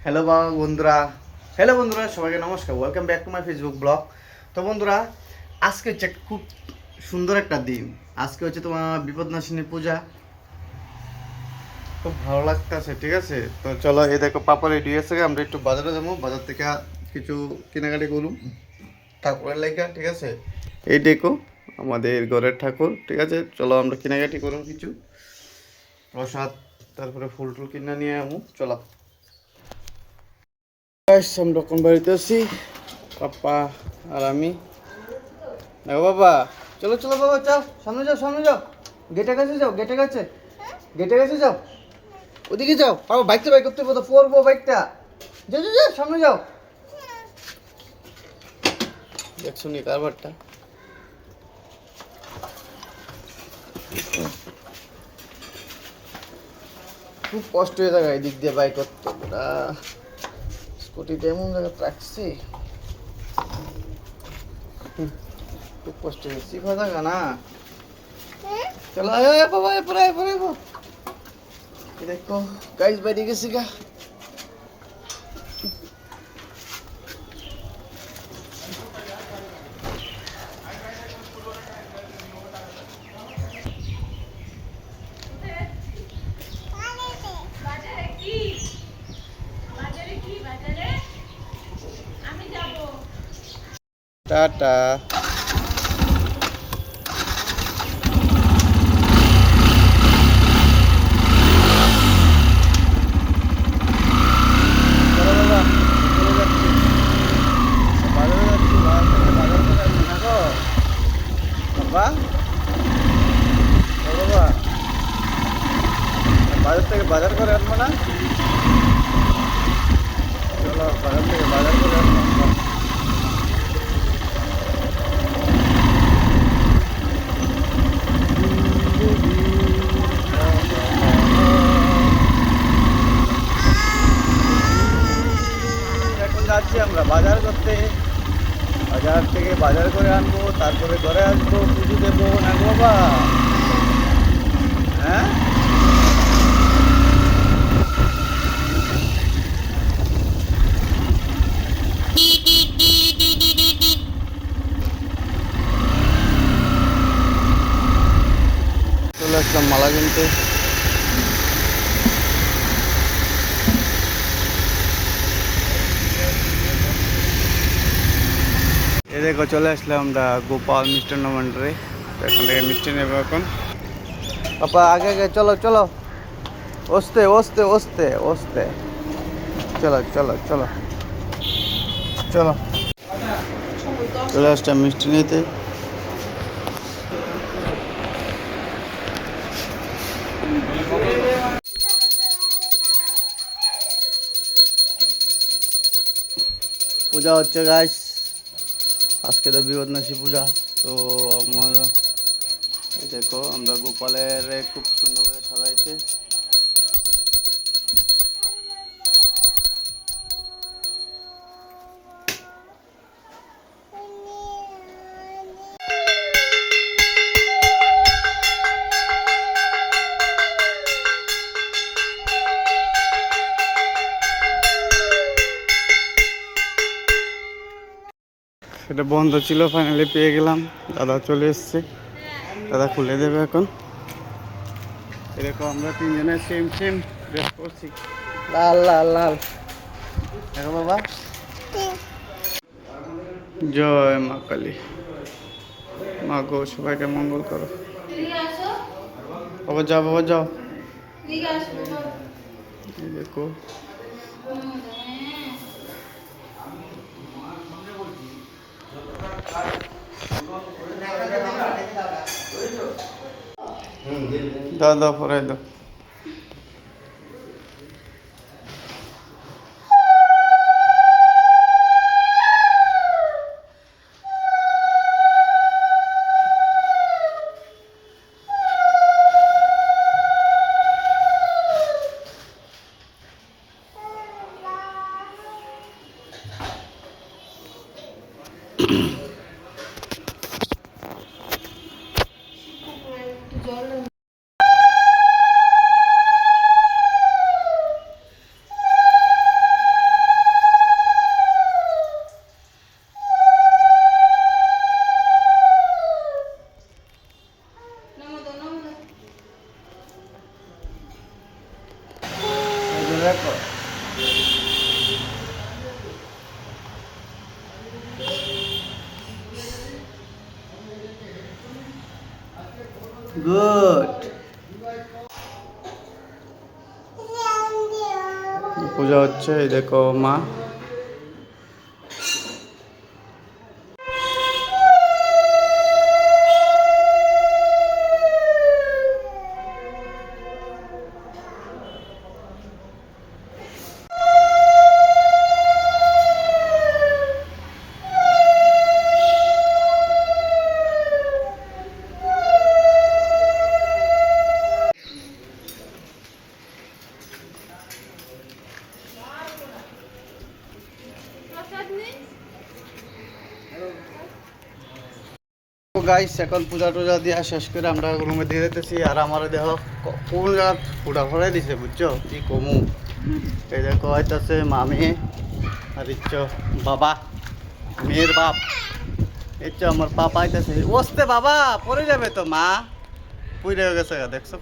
Hello বন্ধুরা, সবাইকে নমস্কার। Welcome back to my Facebook blog. তো বন্ধুরা, আজকে হচ্ছে খুব সুন্দর একটা দিন। আজকে হচ্ছে তোমার বিপদনাশিনী পূজা। খুব ভালো লাগতেছে, ঠিক আছে? তো চলো, এই দেখো পাপা রেডি হয়েছে, আমরা একটু বাজারে যাবো। বাজার থেকে কিছু কেনাকাটি করুন ঠাকুরের লেখা, ঠিক আছে? এই দেখো আমাদের ঘরের ঠাকুর, ঠিক আছে? চলো আমরা কেনাকাটি করুন কিছু প্রসাদ, তারপরে ফুল টুল কিনে নিয়ে আমু। চলো আমরা কোন বাড়িতে আছি, পাপা আর আমি। দেখো বাবা, চলো চলো বাবা, যাও সামনে যাও, সামনে যাও, গেটের কাছে যাও, গেটের কাছে, গেটের কাছে যাও, ওদিকে যাও। বাবা বাইকটা বাইক করতে বলো, পড়বো বাইকটা। যাও যাও যাও, সামনে যাও। দেখছো নি কারবারটা? খুব কষ্ট হয়ে থাকে এই দিক দিয়ে বাইক করতে, ওটা স্কুটিতে এমন জায়গা রাখছি, খুব কষ্ট হয়ে শিখা থাকা না। চলো বাবা, এরপরে এরপরে দেখো গাইজ বাইরে গেছি গা। টাটা। বাজার থেকে বাজার করে আনবো না? চলো বাজার থেকে বাজার করে আনবো। এখন যাচ্ছি আমরা বাজার করতে। বাজার থেকে বাজার করে আনবো, তারপরে ঘরে আসবো, পুজো দেবো না গো বাবা? হ্যাঁ, চলে আসলাম মালা কিনতে। এ দেখো চলে আসলাম আমরা গোপাল মিষ্টান্ন ভান্ডারে। এখান থেকে মিষ্টি নেবো এখন। পাপা আগে আগে চলো চলো, ওস্তে ওস্তে ওস্তে ওস্তে, চলো চলো চলো চলো। চলে আসলাম মিষ্টি নিতে। পূজা হচ্ছে গাইস, আজকে তো বিপদনাশী পূজা। তো আমার এই দেখো আমরা গোপালের খুব সুন্দর করে সাজাইছে। সেটা বন্ধ ছিল, ফাইনালি পেয়ে গেলাম। দাদা চলে এসছে, দাদা খুলে দেবে এখন। এরকম আমরা তিনজনে সেম সেম ড্রেস করছি, লাল লাল লাল। দেখো বাবা, জয় মা কালী। মা গো সবাইকে মঙ্গল করো। বাবা যাও, বাবা যাও। এই দেখো দাও দাও, পরে দাও। গুড। পূজা হচ্ছে, এই দেখো মা। গাইস এখন পূজা টুজা দিয়া শেষ করে আমরা রুমে দিয়ে যেতেছি। আর আমার দেহ কোন জায়গা ফুটা ফড়াই দিছে বুঝছো, কি কমু। এই দেখো হইতাছে মামি আর ইচ্ছো বাবা, মেয়ের বাপ। ইচ্ছো আমার পাপা আইতাছে। ওস্তে বাবা পড়ে যাবে তো, মা পুইরে গেছে দেখছো।